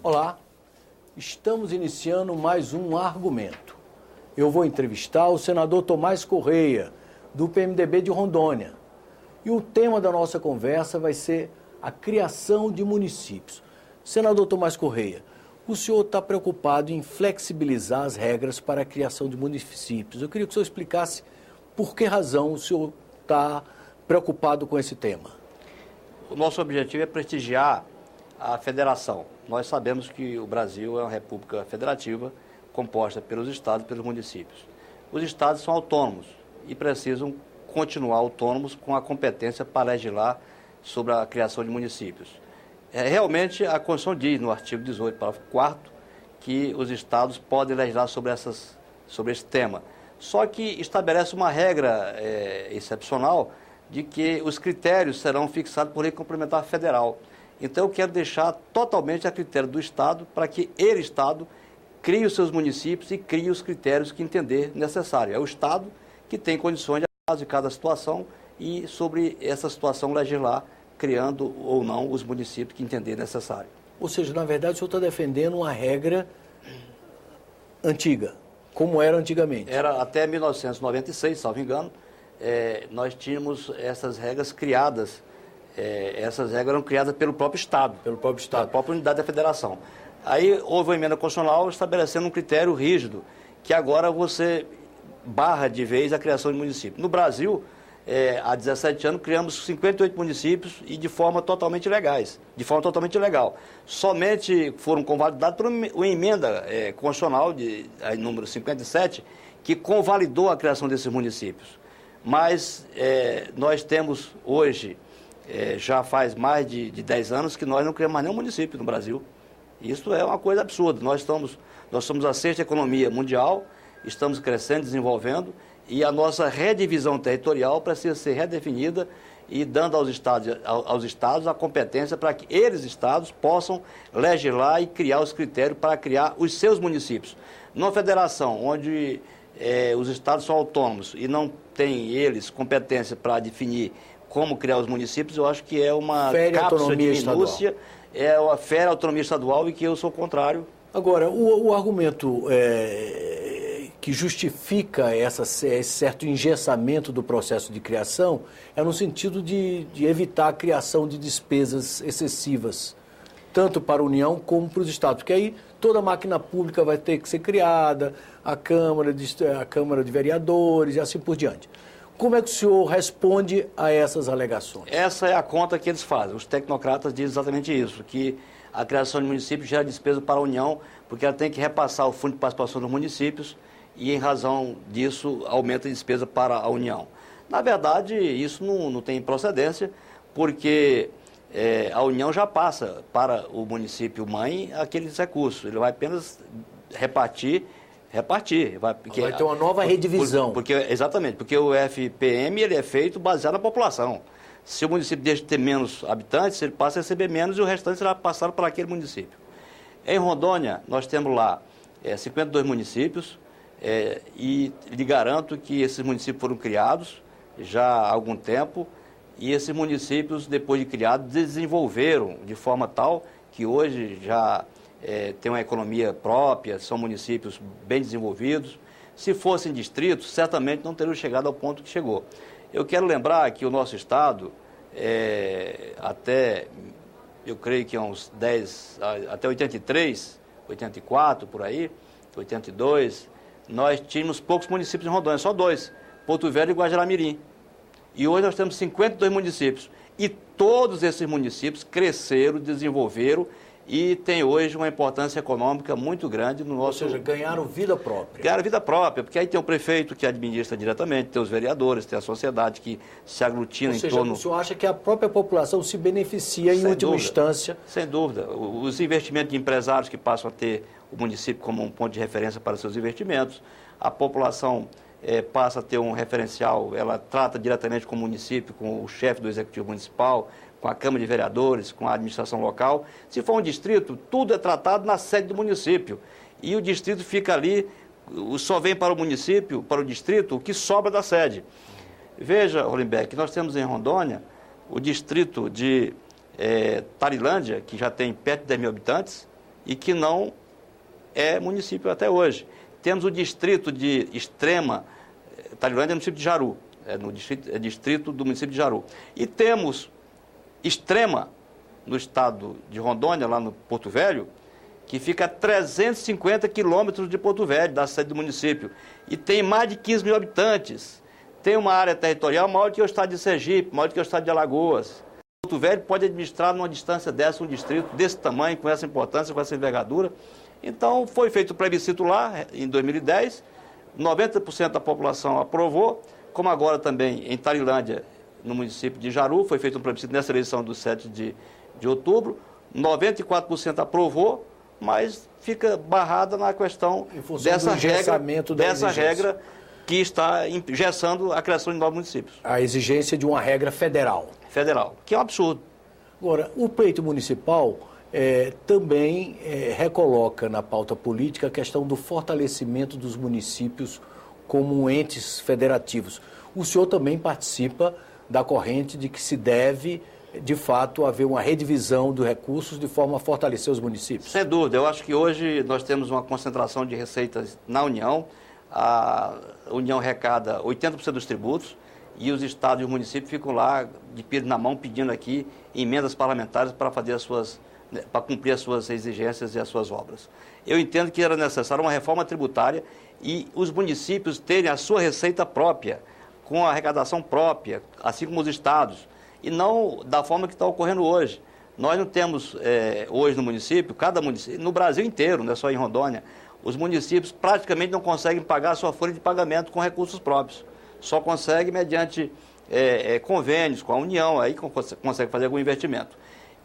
Olá, estamos iniciando mais um argumento. Eu vou entrevistar o senador Tomás Correia, do PMDB de Rondônia. E o tema da nossa conversa vai ser a criação de municípios. Senador Tomás Correia, o senhor está preocupado em flexibilizar as regras para a criação de municípios. Eu queria que o senhor explicasse por que razão o senhor está preocupado com esse tema. O nosso objetivo é prestigiar a federação. Nós sabemos que o Brasil é uma república federativa composta pelos estados e pelos municípios. Os estados são autônomos e precisam continuar autônomos com a competência para legislar sobre a criação de municípios. Realmente, a Constituição diz, no artigo 18, parágrafo 4º, que os estados podem legislar sobre esse tema. Só que estabelece uma regra excepcional de que os critérios serão fixados por lei complementar federal. Então, eu quero deixar totalmente a critério do Estado para que ele, Estado, crie os seus municípios e crie os critérios que entender necessário. É o Estado que tem condições de cada situação e sobre essa situação legislar, criando ou não os municípios que entender necessário. Ou seja, na verdade, o senhor está defendendo uma regra antiga, como era antigamente. Era até 1996, salvo engano, nós tínhamos essas regras criadas. Essas regras eram criadas pelo próprio Estado. Pelo próprio Estado. Pela própria unidade da federação. Aí houve uma emenda constitucional estabelecendo um critério rígido, que agora você barra de vez a criação de municípios. No Brasil, há 17 anos, criamos 58 municípios e de forma totalmente legal. Somente foram convalidados por uma emenda constitucional, número 57, que convalidou a criação desses municípios. Mas nós temos hoje, já faz mais de 10 anos, que nós não criamos mais nenhum município no Brasil. Isso é uma coisa absurda. Nós somos a sexta economia mundial, estamos crescendo, desenvolvendo, e a nossa redivisão territorial precisa ser redefinida e dando aos estados a competência para que eles, estados, possam legislar e criar os critérios para criar os seus municípios. Numa federação onde os estados são autônomos e não têm eles competência para definir como criar os municípios, eu acho que é uma cápsula de minúcia, fere a autonomia estadual e que eu sou contrário. Agora, o argumento que justifica esse certo engessamento do processo de criação é no sentido de evitar a criação de despesas excessivas, tanto para a União como para os estados, porque aí toda a máquina pública vai ter que ser criada, a Câmara de Vereadores e assim por diante. Como é que o senhor responde a essas alegações? Essa é a conta que eles fazem. Os tecnocratas dizem exatamente isso, que a criação de municípios gera despesa para a União, porque ela tem que repassar o fundo de participação dos municípios e, em razão disso, aumenta a despesa para a União. Na verdade, isso não tem procedência, porque a União já passa para o município-mãe aqueles recursos. Ele vai apenas repartir. Vai ter uma nova redivisão. Exatamente, porque o FPM ele é feito baseado na população. Se o município deixa de ter menos habitantes, ele passa a receber menos e o restante será passado para aquele município. Em Rondônia, nós temos lá 52 municípios e lhe garanto que esses municípios foram criados já há algum tempo e esses municípios, depois de criados, desenvolveram de forma tal que hoje já tem uma economia própria, são municípios bem desenvolvidos. Se fossem distritos, certamente não teriam chegado ao ponto que chegou. Eu quero lembrar que o nosso Estado, eu creio que até 83, 84, por aí, 82, nós tínhamos poucos municípios em Rondônia, só 2, Porto Velho e Guajará-Mirim. E hoje nós temos 52 municípios. E todos esses municípios cresceram, desenvolveram, e tem hoje uma importância econômica muito grande no nosso... Ou seja, ganharam vida própria. Ganharam vida própria, porque aí tem o prefeito que administra diretamente, tem os vereadores, tem a sociedade que se aglutina em torno... O senhor acha que a própria população se beneficia em última instância? Sem dúvida. Os investimentos de empresários que passam a ter o município como um ponto de referência para seus investimentos, a população passa a ter um referencial, ela trata diretamente com o município, com o chefe do executivo municipal, com a Câmara de Vereadores, com a administração local. Se for um distrito, tudo é tratado na sede do município. E o distrito fica ali, só vem para o município, para o distrito, o que sobra da sede. Veja, Hollenberg, nós temos em Rondônia o distrito de Tarilândia, que já tem perto de 10 mil habitantes, e que não é município até hoje. Temos o distrito de Extrema, Tailândia é município de Jaru, é distrito do município de Jaru. E temos Extrema, no estado de Rondônia, lá no Porto Velho, que fica a 350 quilômetros de Porto Velho, da sede do município, e tem mais de 15 mil habitantes. Tem uma área territorial maior que o estado de Sergipe, maior que o estado de Alagoas. Porto Velho pode administrar numa distância dessa um distrito desse tamanho, com essa importância, com essa envergadura. Então, foi feito o plebiscito lá, em 2010, 90% da população aprovou, como agora também em Tailândia, no município de Jaru, foi feito um plebiscito nessa eleição do 7 de outubro, 94% aprovou, mas fica barrada na questão dessa regra que está engessando a criação de novos municípios. A exigência de uma regra federal. Federal, que é um absurdo. Agora, o pleito municipal também recoloca na pauta política a questão do fortalecimento dos municípios como entes federativos. O senhor também participa da corrente de que se deve, de fato, haver uma redivisão dos recursos de forma a fortalecer os municípios? Sem dúvida. Eu acho que hoje nós temos uma concentração de receitas na União. A União arrecada 80% dos tributos e os estados e os municípios ficam lá de pino na mão pedindo aqui emendas parlamentares para fazer para cumprir as suas exigências e as suas obras. Eu entendo que era necessária uma reforma tributária e os municípios terem a sua receita própria, com a arrecadação própria, assim como os estados, e não da forma que está ocorrendo hoje. Nós não temos hoje no município, cada município, no Brasil inteiro, não é só em Rondônia, os municípios praticamente não conseguem pagar a sua folha de pagamento com recursos próprios. Só conseguem mediante convênios com a União, aí consegue fazer algum investimento.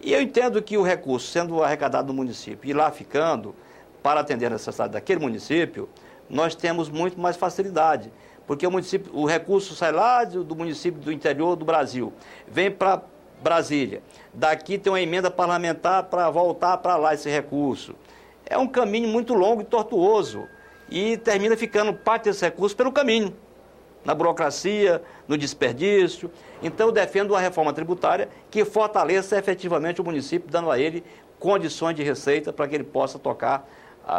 E eu entendo que o recurso, sendo arrecadado no município e lá ficando, para atender a necessidade daquele município, nós temos muito mais facilidade. Porque o recurso sai lá do município do interior do Brasil, vem para Brasília. Daqui tem uma emenda parlamentar para voltar para lá esse recurso. É um caminho muito longo e tortuoso e termina ficando parte desse recurso pelo caminho, na burocracia, no desperdício. Então, eu defendo uma reforma tributária que fortaleça efetivamente o município, dando a ele condições de receita para que ele possa tocar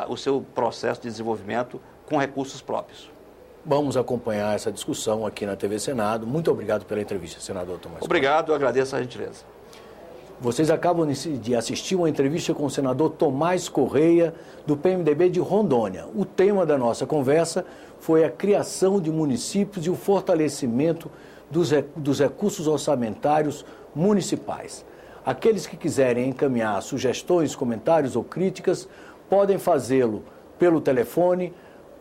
o seu processo de desenvolvimento com recursos próprios. Vamos acompanhar essa discussão aqui na TV Senado. Muito obrigado pela entrevista, senador Tomás. Obrigado, eu agradeço a gentileza. Vocês acabam de assistir uma entrevista com o senador Tomás Correia, do PMDB de Rondônia. O tema da nossa conversa foi a criação de municípios e o fortalecimento dos recursos orçamentários municipais. Aqueles que quiserem encaminhar sugestões, comentários ou críticas, podem fazê-lo pelo telefone,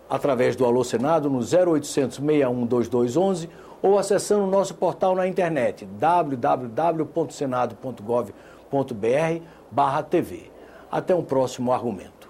através do Alô Senado, no 0800 61 2211, ou acessando o nosso portal na internet, www.senado.gov.br/TV. Até um próximo argumento.